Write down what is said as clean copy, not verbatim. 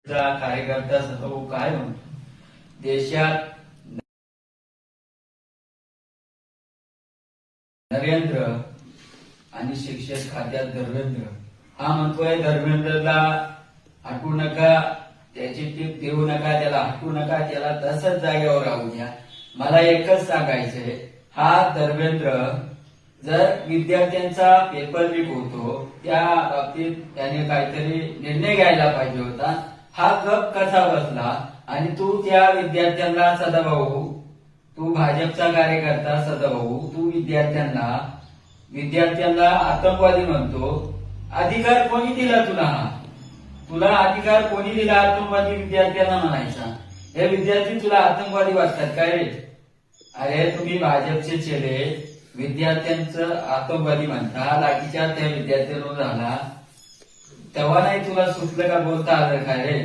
कार्यकर्ता सर्व काय म्हणतो देशात नरेंद्र आणि शिक्षण खात्यात धर्मेंद्र हा म्हणतोय धर्मेंद्रला हटवू नका, त्याची टीप देऊ नका, त्याला हटवू नका, त्याला तसंच जागेवर राहू द्या. मला एकच सांगायचंय, हा धर्मेंद्र जर विद्यार्थ्यांचा पेपर लीक होतो त्या बाबतीत त्याने काहीतरी निर्णय घ्यायला पाहिजे होता. हा गप कसा बसला आणि तू त्या विद्यार्थ्यांना सदाभाऊ, तू भाजपचा कार्यकर्ता सदाभाऊ, तू विद्यार्थ्यांना आतंकवादी म्हणतो. अधिकार कोणी दिला तुला? तुला अधिकार कोणी दिला आतंकवादी विद्यार्थ्यांना म्हणायचा? हे विद्यार्थी तुला आतंकवादी वाटतात काय रे? अरे तुम्ही भाजपचे चेले विद्यार्थ्यांचं आतंकवादी म्हणता, लाठीचार्ज त्या विद्यार्थ्यांवर झाला तेव्हा नाही तुला सुटलं का बोलता आलं काय रे?